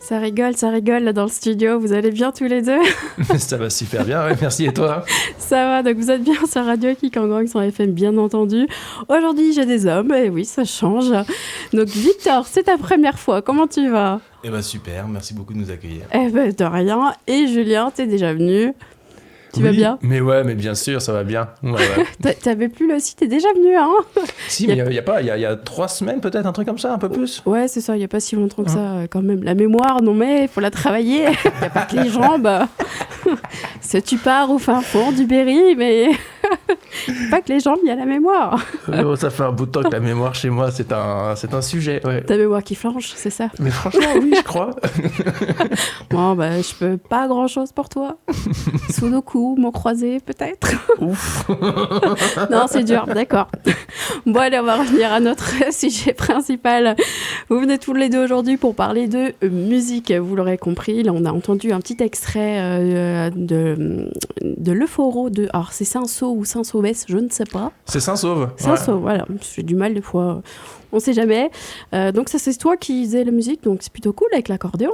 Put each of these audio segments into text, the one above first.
Ça rigole là dans le studio. Vous allez bien tous les deux? Ça va super bien, ouais, merci. Et toi? Ça va, donc vous êtes bien sur Radio Kick en Gang sur FM, bien entendu. Aujourd'hui, j'ai des hommes, et oui, ça change. Donc Victor, c'est ta première fois, comment tu vas? Eh ben super, merci beaucoup de nous accueillir. Eh ben de rien. Et Julien, t'es déjà venu? Tu vas bien? Mais bien sûr, ça va bien. Ouais. T'avais plus le site, t'es déjà venu, hein? Si, mais il y a 3 semaines peut-être, un truc comme ça, un peu plus. Ouais, c'est ça, il n'y a pas si longtemps que ça, quand même. La mémoire, non mais, il faut la travailler. Il n'y a pas que les jambes. C'est tu pars au fin fond du Berry, mais pas que les jambes, il y a la mémoire. Ça fait un bout de temps que la mémoire chez moi, c'est un sujet. Ouais. Ta mémoire qui flanche, c'est ça? Mais franchement, oui, je crois. Bon, bah, je peux pas grand-chose pour toi. Sudoku, mots croisés, peut-être. Ouf. Non, c'est dur, d'accord. Bon, allez, on va revenir à notre sujet principal. Vous venez tous les deux aujourd'hui pour parler de musique. Vous l'aurez compris, là, on a entendu un petit extrait de l'Euphorio de... Alors, c'est Saint-Saul ou Saint-Sauvès, je ne sais pas. C'est Saint-Sauve. Saint-Saul, voilà. J'ai du mal des fois. On sait jamais. Donc, ça, c'est toi qui faisais la musique, donc c'est plutôt cool avec l'accordéon.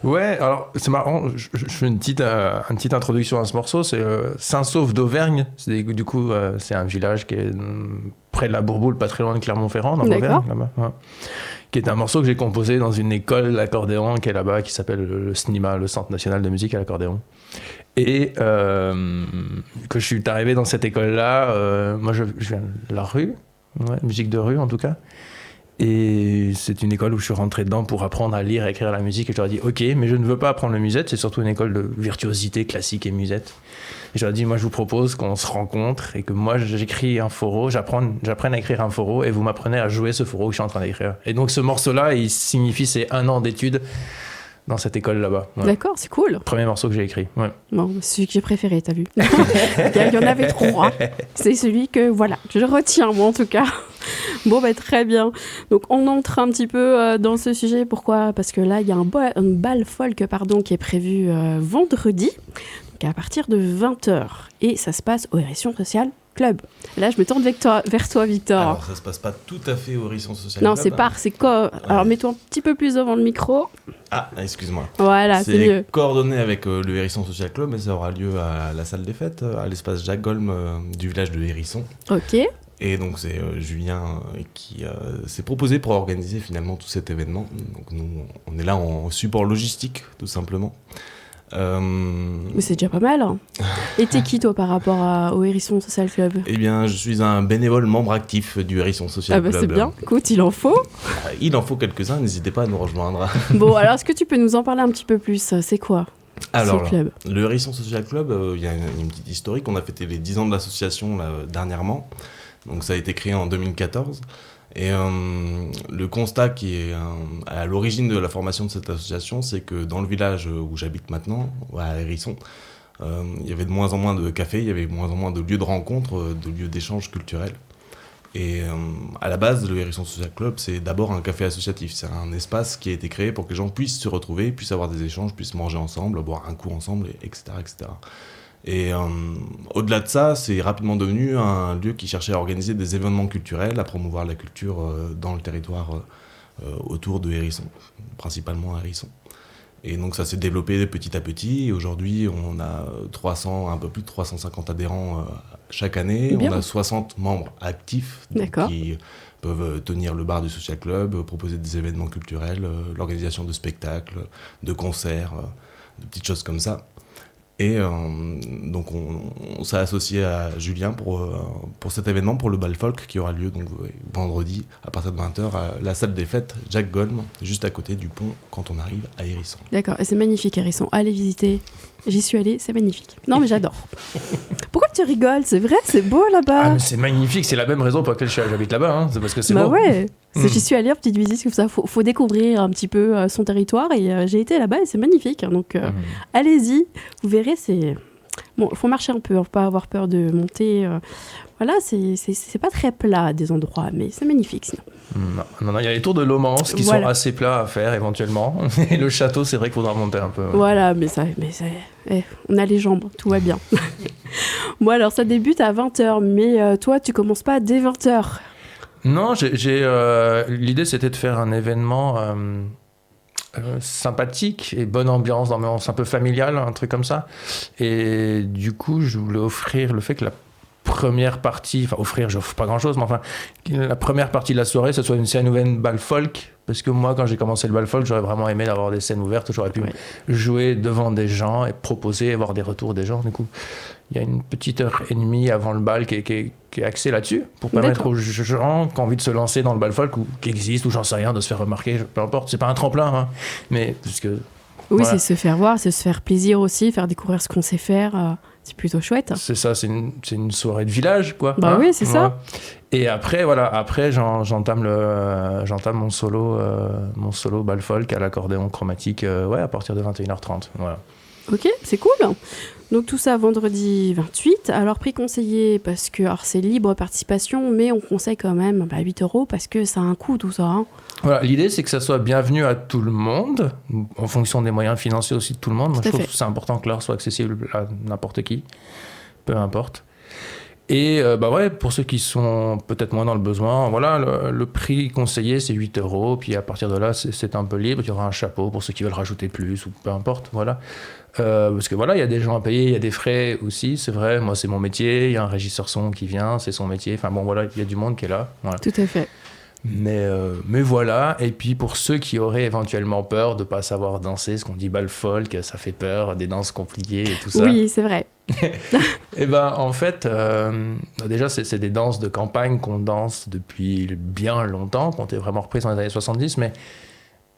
Ouais, alors c'est marrant, je fais une petite introduction à ce morceau. C'est Saint-Sauve d'Auvergne. Du coup, c'est un village qui est près de la Bourboule, pas très loin de Clermont-Ferrand, dans l'Auvergne, là-bas. Ouais. Qui est un morceau que j'ai composé dans une école d'accordéon qui est là-bas, qui s'appelle le SNIMA, le Centre National de Musique à l'accordéon. Et que je suis arrivé dans cette école-là, moi je viens de la rue, ouais, musique de rue en tout cas. Et c'est une école où je suis rentré dedans pour apprendre à lire et écrire la musique. Et je leur ai dit, ok, mais je ne veux pas apprendre le musette, c'est surtout une école de virtuosité classique et musette. Et je leur ai dit, moi je vous propose qu'on se rencontre et que moi j'écris un foro, j'apprenne à écrire un foro et vous m'apprenez à jouer ce foro que je suis en train d'écrire. Et donc ce morceau-là, il signifie c'est 1 an d'études dans cette école là-bas. Ouais. D'accord, c'est cool. Premier morceau que j'ai écrit. Ouais. Bon, c'est celui que j'ai préféré, t'as vu. Il y en avait 3. C'est celui que, voilà, je retiens, moi en tout cas. Bon, bah, très bien. Donc, on entre un petit peu dans ce sujet. Pourquoi? Parce que là, il y a un bal folk qui est prévu vendredi, donc à partir de 20h. Et ça se passe au Hérisson Social Club. Là, je me tourne vers toi, Victor. Alors, ça se passe pas tout à fait au Hérisson Social Non, Club. c'est quoi? Alors, mets-toi un petit peu plus devant le micro. Ah, excuse-moi. Voilà, c'est mieux. Coordonné avec le Hérisson Social Club, mais ça aura lieu à la salle des fêtes, à l'espace Jacques Golm du village de Hérisson. Ok. Et donc c'est Julien qui s'est proposé pour organiser finalement tout cet événement. Donc nous, on est là en support logistique, tout simplement. Mais c'est déjà pas mal. Hein. Et t'es qui, toi, par rapport au Hérisson Social Club? Eh bien, je suis un bénévole membre actif du Hérisson Social Club. Ah bah c'est bien, écoute, il en faut. Il en faut quelques-uns, n'hésitez pas à nous rejoindre. Bon, alors est-ce que tu peux nous en parler un petit peu plus? C'est quoi alors, ce club? Le Hérisson Social Club, il y a une petite historique. On a fêté les 10 ans de l'association là, dernièrement. Donc ça a été créé en 2014. Et le constat qui est à l'origine de la formation de cette association, c'est que dans le village où j'habite maintenant, à Hérisson, il y avait de moins en moins de cafés, il y avait de moins en moins de lieux de rencontre, de lieux d'échange culturels. Et à la base, le Hérisson Social Club, c'est d'abord un café associatif. C'est un espace qui a été créé pour que les gens puissent se retrouver, puissent avoir des échanges, puissent manger ensemble, boire un coup ensemble, etc. etc. Et au-delà de ça, c'est rapidement devenu un lieu qui cherchait à organiser des événements culturels, à promouvoir la culture dans le territoire autour de Hérisson, principalement à Hérisson. Et donc ça s'est développé petit à petit. Et aujourd'hui, on a un peu plus de 350 adhérents chaque année. Bien. On a 60 membres actifs qui peuvent tenir le bar du Social Club, proposer des événements culturels, l'organisation de spectacles, de concerts, de petites choses comme ça. Et donc on s'est associé à Julien pour cet événement, pour le bal folk qui aura lieu donc vendredi à partir de 20h à la salle des fêtes Jacques Golm, juste à côté du pont quand on arrive à Hérisson. D'accord, et c'est magnifique Hérisson, allez visiter. J'y suis allée, c'est magnifique. Non mais j'adore. Pourquoi tu rigoles? C'est vrai, c'est beau là-bas. Ah mais c'est magnifique, c'est la même raison pour laquelle j'habite là-bas, hein. C'est parce que c'est beau. Bah ouais, j'y suis allée en petite visite comme ça, faut découvrir un petit peu son territoire et j'ai été là-bas et c'est magnifique. Donc allez-y, vous verrez, c'est... Bon, il faut marcher un peu, faut pas avoir peur de monter. Voilà, c'est pas très plat des endroits, mais c'est magnifique sinon. Non, il y a les tours de Lomance qui sont assez plats à faire éventuellement. Et le château, c'est vrai qu'il faudra monter un peu. Ouais. Voilà, mais on a les jambes, tout va bien. Bon, alors ça débute à 20h, mais toi, tu commences pas dès 20h. Non, l'idée c'était de faire un événement sympathique et bonne ambiance un peu familiale, un truc comme ça. Et du coup, je voulais offrir le fait que la première partie, enfin offrir, j'offre pas grand-chose, mais enfin, la première partie de la soirée, ce soit une scène ouverte bal folk, parce que moi, quand j'ai commencé le bal folk, j'aurais vraiment aimé d'avoir des scènes ouvertes où j'aurais pu jouer devant des gens et proposer et avoir des retours des gens. Du coup, il y a une petite heure et demie avant le bal qui est axée là-dessus, pour permettre aux gens qui ont envie de se lancer dans le bal folk, ou qui existent, ou j'en sais rien, de se faire remarquer, peu importe, c'est pas un tremplin, hein, mais parce que... Oui, c'est se faire voir, c'est se faire plaisir aussi, faire découvrir ce qu'on sait faire, c'est plutôt chouette. C'est ça, c'est une soirée de village, quoi. Bah oui, c'est ça. Et après, j'entame mon solo bal folk à l'accordéon chromatique, à partir de 21h30, voilà. Ok, c'est cool. Donc tout ça vendredi 28. Alors prix conseillé parce que c'est libre participation, mais on conseille quand même 8 € parce que ça a un coût tout ça. Hein. Voilà, l'idée c'est que ça soit bienvenu à tout le monde, en fonction des moyens financiers aussi de tout le monde. Moi, je trouve que c'est important que l'art soit accessible à n'importe qui, peu importe. Et pour ceux qui sont peut-être moins dans le besoin, voilà, le prix conseillé c'est 8 €, puis à partir de là c'est un peu libre, il y aura un chapeau pour ceux qui veulent rajouter plus ou peu importe, voilà. Parce que voilà, il y a des gens à payer, il y a des frais aussi, c'est vrai, moi c'est mon métier, il y a un régisseur son qui vient, c'est son métier, enfin bon voilà, il y a du monde qui est là. Voilà. Tout à fait. Mais voilà, et puis pour ceux qui auraient éventuellement peur de ne pas savoir danser, ce qu'on dit bal folk, ça fait peur, des danses compliquées et tout ça. Oui, c'est vrai. Et en fait, déjà c'est des danses de campagne qu'on danse depuis bien longtemps, qu'on était vraiment reprises dans les années 70, mais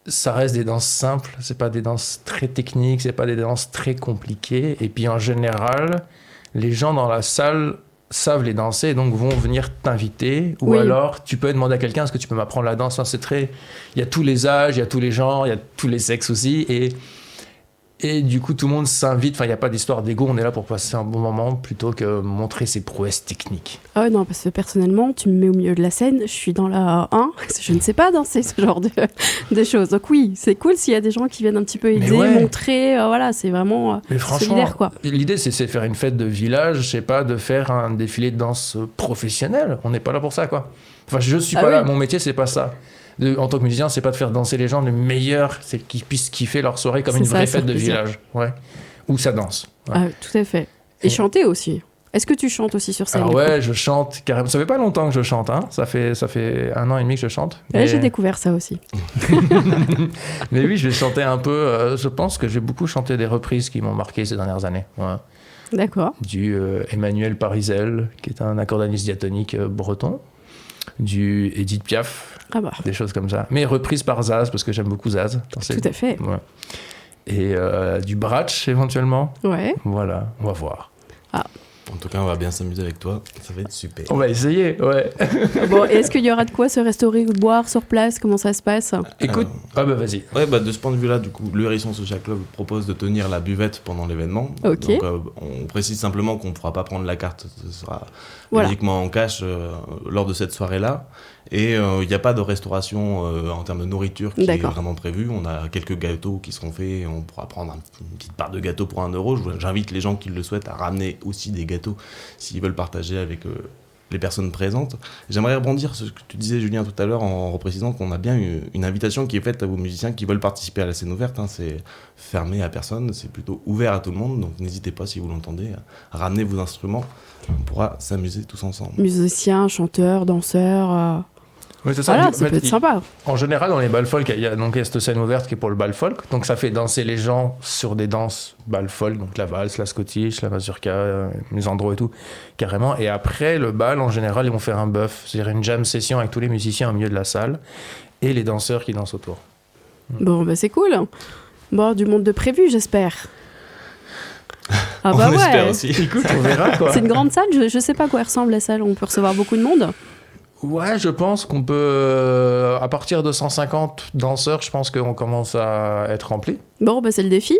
ça reste des danses simples, c'est pas des danses très techniques, c'est pas des danses très compliquées, et puis en général, les gens dans la salle savent les danser et donc vont venir t'inviter, ou alors tu peux demander à quelqu'un est-ce que tu peux m'apprendre la danse. Enfin, il y a tous les âges, il y a tous les genres, il y a tous les sexes aussi, et du coup tout le monde s'invite, enfin il n'y a pas d'histoire d'ego, on est là pour passer un bon moment plutôt que montrer ses prouesses techniques. Ah non, parce que personnellement tu me mets au milieu de la scène, je suis dans la 1, je ne sais pas danser ce genre de choses, donc oui c'est cool s'il y a des gens qui viennent un petit peu aider, montrer, voilà, c'est vraiment solidaire quoi. L'idée c'est de faire une fête de village, c'est pas de faire un défilé de danse professionnel, on n'est pas là pour ça quoi. Enfin je suis pas là, mon métier c'est pas ça. En tant que musicien, c'est pas de faire danser les gens, le meilleur, c'est qu'ils puissent kiffer leur soirée comme une vraie fête de village. Ouais. Où ça danse. Ouais. Ah, tout à fait. Et chanter aussi. Est-ce que tu chantes aussi sur scène? Alors ouais, je chante carrément. Ça fait pas longtemps que je chante, hein. Ça fait 1 an et demi que je chante. Mais... j'ai découvert ça aussi. Mais oui, je vais chanter un peu. Je pense que j'ai beaucoup chanté des reprises qui m'ont marqué ces dernières années. Ouais. D'accord. Du Emmanuel Parizel, qui est un accordéoniste diatonique breton. Du Edith Piaf, des choses comme ça. Mais reprise par Zaz, parce que j'aime beaucoup Zaz. Tout à fait. Ouais. Et du Bratsch, éventuellement. Ouais. Voilà, on va voir. Ah. En tout cas, on va bien s'amuser avec toi. Ça va être super. On va essayer, ouais. Bon, et est-ce qu'il y aura de quoi se restaurer ou boire sur place? Comment ça se passe? Écoute, vas-y. Ouais, de ce point de vue-là, du coup, le Hérisson Social Club propose de tenir la buvette pendant l'événement. Ok. Donc, on précise simplement qu'on ne pourra pas prendre la carte. Ce sera uniquement en cash lors de cette soirée-là. Et il n'y a pas de restauration en termes de nourriture qui est vraiment prévue. On a quelques gâteaux qui seront faits. Et on pourra prendre une petite part de gâteau pour 1 €. J'invite les gens qui le souhaitent à ramener aussi des gâteaux s'ils veulent partager avec les personnes présentes. J'aimerais rebondir sur ce que tu disais, Julien, tout à l'heure, en reprécisant qu'on a bien une invitation qui est faite à vos musiciens qui veulent participer à la scène ouverte. Hein. C'est fermé à personne, c'est plutôt ouvert à tout le monde. Donc n'hésitez pas, si vous l'entendez, à ramener vos instruments. On pourra s'amuser tous ensemble. Musiciens, chanteurs, danseurs... Oui, c'est ça. Voilà, ça peut être sympa. En général, dans les bal folk, il y a cette scène ouverte qui est pour le bal folk. Donc, ça fait danser les gens sur des danses bal folk, donc la valse, la scottish, la mazurka, les andros et tout, carrément. Et après, le bal, en général, ils vont faire un buff, c'est-à-dire une jam session avec tous les musiciens au milieu de la salle et les danseurs qui dansent autour. Bon, c'est cool. Bon, du monde de prévu, j'espère. Ah on espère aussi. Écoute, on verra quoi. C'est une grande salle, je sais pas à quoi elle ressemble la salle, on peut recevoir beaucoup de monde. Ouais, je pense qu'on peut, à partir de 150 danseurs, je pense qu'on commence à être rempli. Bon, c'est le défi.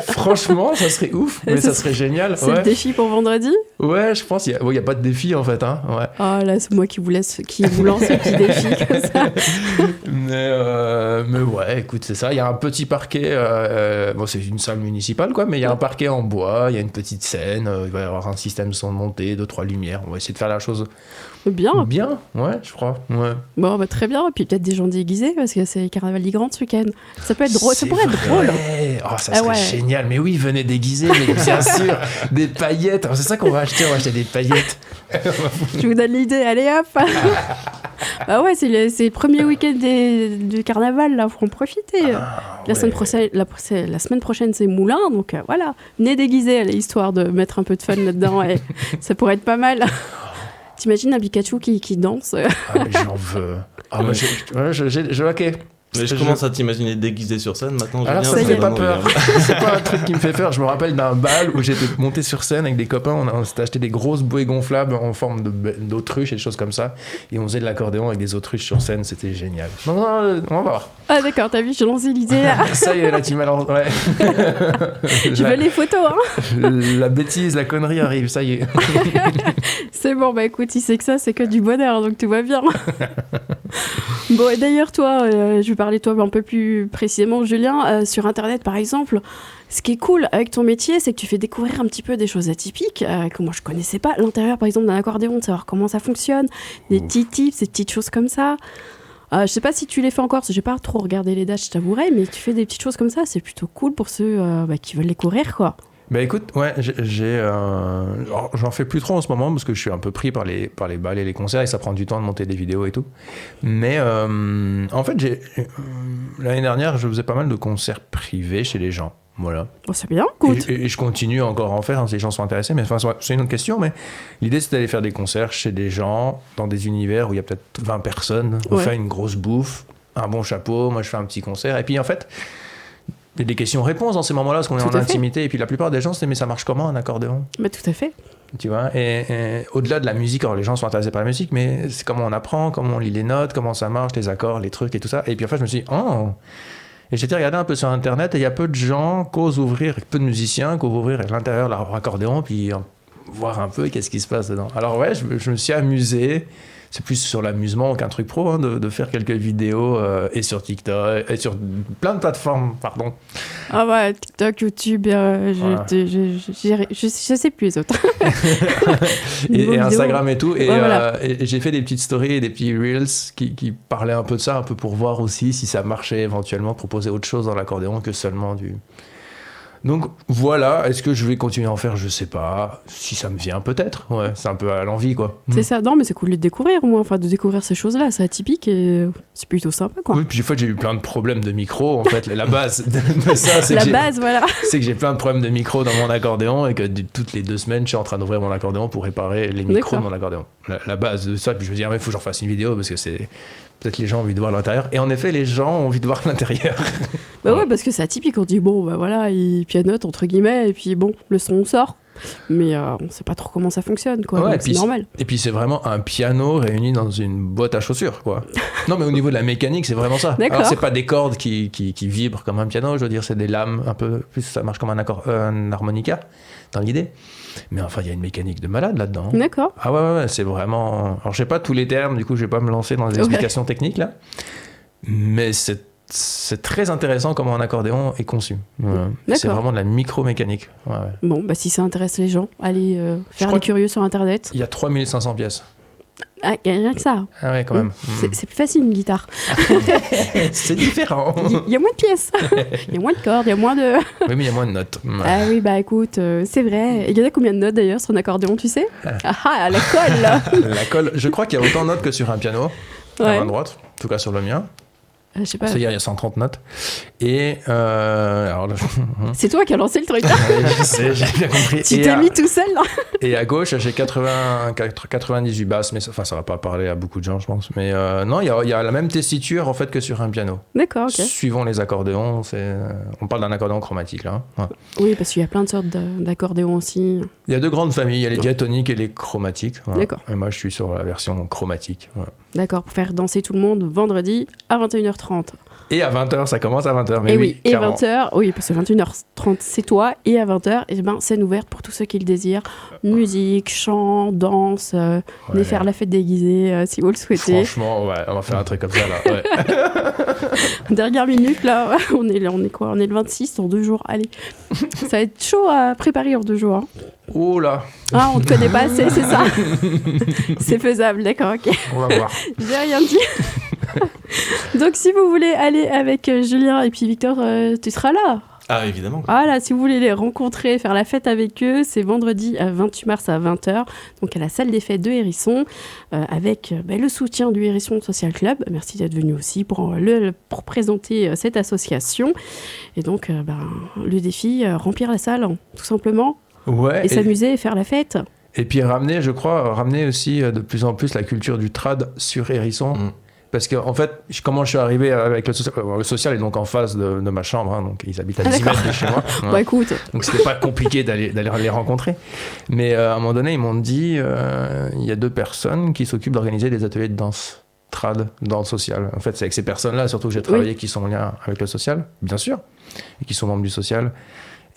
Franchement, ça serait ouf, mais ça serait génial. C'est le défi pour vendredi. Ouais, je pense. Il y a pas de défi en fait. Hein. Ouais. Oh là, c'est moi qui vous lance ce petit défi comme ça. Mais ouais, écoute, c'est ça. Il y a un petit parquet. Bon, c'est une salle municipale, quoi, mais il y a un parquet en bois, il y a une petite scène, il va y avoir un système de son de montée, 2-3 lumières. On va essayer de faire la chose bien, ouais, je crois. Ouais. Bon, bah, très bien. Et puis peut-être des gens déguisés, parce que c'est Carnaval d'Igrand ce week-end. Ça peut être drôle. Ça pourrait être drôle. Oh, ça serait génial. Mais oui, venez déguiser, mais bien sûr. Des paillettes. Alors, c'est ça qu'on va acheter. On va acheter des paillettes. Je vous donne l'idée. Allez, hop. Bah ouais, c'est le premier week-end du Carnaval, là. Faut en profiter. La semaine prochaine, c'est Moulin. Donc voilà. Venez déguiser, allez, histoire de mettre un peu de fun là-dedans. Et ça pourrait être pas mal. T'imagines un Pikachu qui danse? Ah, mais j'en veux. Ah, mais ok. Mais je commence à t'imaginer déguisé sur scène maintenant. Alors ça fait pas peur. C'est pas un truc qui me fait peur. Je me rappelle d'un bal où j'étais monté sur scène avec des copains. On s'était acheté des grosses bouées gonflables en forme d'autruche et des choses comme ça. Et on faisait de l'accordéon avec des autruches sur scène. C'était génial. Non, on va voir. Ah d'accord, t'as vu, j'ai lancé l'idée là. Ça y est, là tu m'as lancé. Ouais. Je veux les photos, hein. La bêtise, la connerie arrive, ça y est. C'est bon, bah écoute, il sait que ça, c'est que du bonheur, donc tout va bien. Bon, et d'ailleurs, toi, je vais parler de toi un peu plus précisément, Julien. Sur Internet, par exemple, ce qui est cool avec ton métier, c'est que tu fais découvrir un petit peu des choses atypiques que moi, je connaissais pas. L'intérieur, par exemple, d'un accordéon, de savoir comment ça fonctionne, des petits tips, des petites choses comme ça. Je sais pas si tu les fais encore, parce que j'ai pas trop regardé les dates, je t'avouerai, mais tu fais des petites choses comme ça, c'est plutôt cool pour ceux qui veulent les courir, quoi. Bah écoute, ouais, j'en fais plus trop en ce moment parce que je suis un peu pris par les bals et les concerts et ça prend du temps de monter des vidéos et tout. Mais en fait, l'année dernière, je faisais pas mal de concerts privés chez les gens. Voilà. Bon, c'est bien, écoute. Et je continue encore à en faire hein, si les gens sont intéressés. Mais enfin, c'est une autre question. Mais l'idée, c'est d'aller faire des concerts chez des gens dans des univers où il y a peut-être 20 personnes. On fait une grosse bouffe, un bon chapeau. Moi, je fais un petit concert. Et puis, en fait, il y a des questions-réponses dans ces moments-là parce qu'on est en intimité. Et puis, la plupart des gens se disent, mais ça marche comment un accordéon ? Bah, tout à fait. Tu vois, et au-delà de la musique, alors les gens sont intéressés par la musique, mais c'est comment on apprend, comment on lit les notes, comment ça marche, les accords, les trucs et tout ça. Et puis, en fait, je me suis dit, Et j'étais regardé un peu sur Internet et il y a peu de gens qui osent ouvrir, peu de musiciens qui osent ouvrir à l'intérieur leur accordéon puis voir un peu qu'est-ce qui se passe dedans. Alors ouais, je me suis amusé. C'est plus sur l'amusement qu'un truc pro, hein, de faire quelques vidéos et sur TikTok et sur plein de plateformes, pardon. Ah ouais, TikTok, YouTube, je sais plus les autres. et Instagram et tout. Et, et j'ai fait des petites stories et des petits reels qui parlaient un peu de ça, un peu pour voir aussi si ça marchait éventuellement, proposer autre chose dans l'accordéon que seulement du... Donc voilà, est-ce que je vais continuer à en faire ? Je sais pas. Si ça me vient, peut-être. Ouais, c'est un peu à l'envie, quoi. C'est ça, non, mais c'est cool de découvrir, au moins, enfin, de découvrir ces choses-là, c'est atypique et c'est plutôt sympa, quoi. Oui, puis des fois, j'ai eu plein de problèmes de micro, en fait, la base de ça, c'est voilà. C'est que j'ai plein de problèmes de micro dans mon accordéon et que toutes les 2 semaines, je suis en train d'ouvrir mon accordéon pour réparer les micros de mon accordéon. La base de ça, puis je me dis, mais il faut que j'en fasse une vidéo parce que c'est... Peut-être les gens ont envie de voir l'intérieur. Et en effet, les gens ont envie de voir l'intérieur. Bah ouais, parce que c'est atypique. On dit, bon, bah voilà, il pianote, entre guillemets, et puis bon, le son sort. Mais on sait pas trop comment ça fonctionne, quoi. Ouais, donc c'est normal. Et puis c'est vraiment un piano réuni dans une boîte à chaussures, quoi. Non, mais au niveau de la mécanique, c'est vraiment ça. D'accord. Alors, c'est pas des cordes qui vibrent comme un piano, je veux dire, c'est des lames un peu plus, ça marche comme un harmonica, dans l'idée. Mais enfin, il y a une mécanique de malade là-dedans. D'accord. Ah ouais, c'est vraiment... Alors, je sais pas tous les termes, du coup, je vais pas me lancer dans les explications techniques, là. Mais c'est très intéressant comment un accordéon est conçu. C'est vraiment de la micromécanique. Ouais. Bon, bah si ça intéresse les gens, allez faire les curieux sur Internet. Il y a 3500 pièces. Ah, rien que ça. Ah ouais, quand même. C'est plus facile une guitare. C'est différent. Il y a moins de pièces. Il y a moins de cordes, il y a moins de... Oui, mais il y a moins de notes. Ah oui, bah écoute, c'est vrai. Il y en a combien de notes d'ailleurs sur un accordéon, tu sais ? Ah, la colle là. La colle, je crois qu'il y a autant de notes que sur un piano, à main droite, en tout cas sur le mien. Je sais pas. Il y a 130 notes. Et alors là, c'est toi qui as lancé le truc. Je sais, j'ai bien compris. Tu t'es mis tout seul là. Et à gauche, j'ai 98 basses, mais ça va pas parler à beaucoup de gens, je pense. Mais non, il y a la même tessiture en fait que sur un piano. D'accord, ok. Suivant les accordéons, on parle d'un accordéon chromatique là. Ouais. Oui, parce qu'il y a plein de sortes d'accordéons aussi. Il y a 2 grandes familles, il y a les diatoniques et les chromatiques. Voilà. D'accord. Et moi, je suis sur la version chromatique. Voilà. D'accord, pour faire danser tout le monde vendredi à 21h30. Et à 20h, ça commence à 20h. Mais et oui, et clairement. 20h, oui, parce que 21h30, c'est toi, et à 20h, scène ouverte pour tous ceux qui le désirent. Musique, chant, danse, venez faire la fête déguisée si vous le souhaitez. Franchement, ouais, on va faire un truc comme ça, là. Ouais. Dernière minute, là, on est quoi? On est le 26, dans 2 jours, allez. Ça va être chaud à préparer en 2 jours. Hein. Oh là. Ah, on ne te connaît pas assez, c'est ça. C'est faisable, d'accord, ok. On va voir. J'ai rien dit. Donc, si vous voulez aller avec Julien et puis Victor, tu seras là. Ah, évidemment. Voilà, si vous voulez les rencontrer, faire la fête avec eux, c'est vendredi 28 mars à 20h, donc à la salle des fêtes de Hérisson, avec le soutien du Hérisson Social Club. Merci d'être venu aussi pour présenter cette association. Et donc, le défi, remplir la salle, tout simplement, Ouais. et s'amuser et faire la fête. Et puis ramener aussi de plus en plus la culture du trad sur Hérisson. Parce que en fait, comment je suis arrivé avec le social est donc en face de ma chambre, hein, donc ils habitent à 10 mètres de chez moi. Bon, écoute. Donc c'était pas compliqué d'aller les rencontrer. Mais à un moment donné, ils m'ont dit, il y a 2 personnes qui s'occupent d'organiser des ateliers de danse trad dans le social. En fait, c'est avec ces personnes-là, surtout que j'ai travaillé, qui sont en lien avec le social, bien sûr, et qui sont membres du social.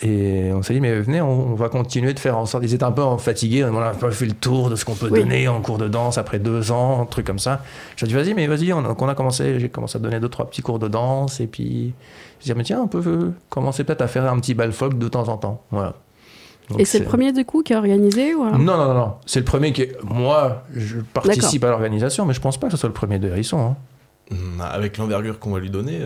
Et on s'est dit, mais venez, on va continuer de faire en sorte. Ils étaient un peu fatigués, on a un peu fait le tour de ce qu'on peut donner en cours de danse après 2 ans, un truc comme ça. J'ai dit, vas-y, j'ai commencé à donner 2-3 petits cours de danse, et puis je dis, mais tiens, on peut commencer peut-être à faire un petit bal folk de temps en temps. Voilà. Donc et c'est le premier du coup qui a organisé ou alors... Non, c'est le premier qui moi, je participe à l'organisation, mais je pense pas que ce soit le premier de Hérisson. Hein. Avec l'envergure qu'on va lui donner,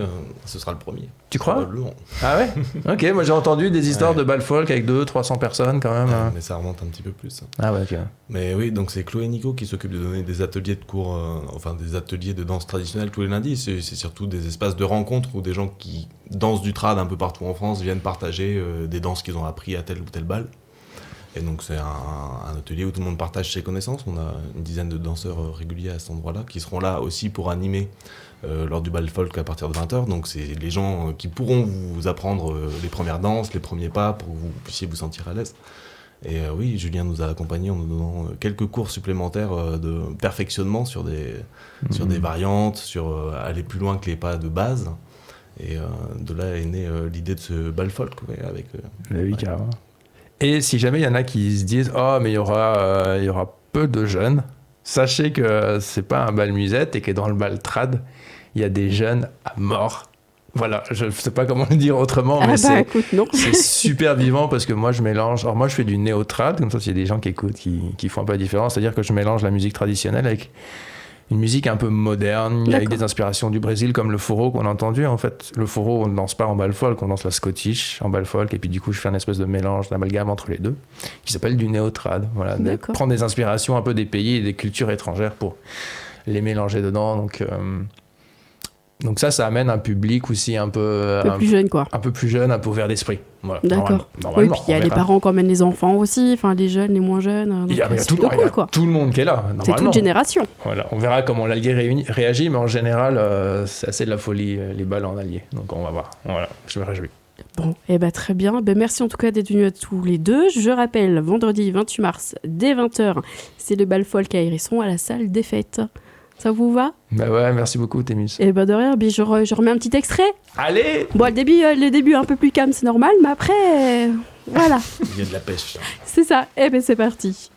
ce sera le premier. Tu crois? Probablement. Ah ouais? Ok, moi j'ai entendu des histoires de bal folk avec 200-300 personnes quand même. Mais ça remonte un petit peu plus. Ah ouais, ok. Mais oui, donc c'est Chloé et Nico qui s'occupent de donner des ateliers de cours, des ateliers de danse traditionnelle tous les lundis. C'est surtout des espaces de rencontre où des gens qui dansent du trad un peu partout en France viennent partager des danses qu'ils ont appris à tel ou tel bal. Et donc c'est un atelier où tout le monde partage ses connaissances. On a une dizaine de danseurs réguliers à cet endroit-là qui seront là aussi pour animer lors du bal folk à partir de 20h. Donc c'est les gens qui pourront vous apprendre les premières danses, les premiers pas pour que vous puissiez vous sentir à l'aise. Et oui, Julien nous a accompagnés en nous donnant quelques cours supplémentaires de perfectionnement sur des variantes, sur aller plus loin que les pas de base. Et de là est née l'idée de ce bal folk avec... Oui, carrément. Et si jamais il y en a qui se disent « Oh, mais il y aura peu de jeunes », sachez que c'est pas un bal musette et que dans le bal trad, il y a des jeunes à mort. Voilà, je ne sais pas comment le dire autrement, mais c'est super vivant parce que moi, je mélange... Alors moi, je fais du néo-trad, comme ça, s'il y a des gens qui écoutent, qui font un peu la différence, c'est-à-dire que je mélange la musique traditionnelle avec une musique un peu moderne, avec des inspirations du Brésil, comme le forró qu'on a entendu. En fait, le forró, on ne danse pas en bal folk, on danse la scottish en bal folk, et puis du coup, je fais un espèce de mélange, d'amalgame entre les deux, qui s'appelle du néo-trad. Voilà, prendre des inspirations un peu des pays et des cultures étrangères pour les mélanger dedans. Donc ça amène un public aussi un peu plus jeune, quoi. Un peu plus jeune, un peu ouvert d'esprit. Voilà, d'accord. Oui, puis il y a les parents qui emmènent les enfants aussi, enfin les jeunes, les moins jeunes. Il y a tout le monde qui est là. C'est toute génération. Voilà, on verra comment l'Allier réagit, mais en général, c'est assez de la folie, les balles en Allier. Donc on va voir. Voilà, je me réjouis. Bon, très bien. Merci en tout cas d'être venus à tous les deux. Je rappelle, vendredi 28 mars, dès 20h, c'est le bal folk à Hérisson, à la salle des fêtes. Ça vous va? Bah ouais, merci beaucoup, Thémis. Et de rien, je remets un petit extrait. Allez! Bon, le début un peu plus calme, c'est normal, mais après, voilà. Il y a de la pêche. C'est ça. C'est parti.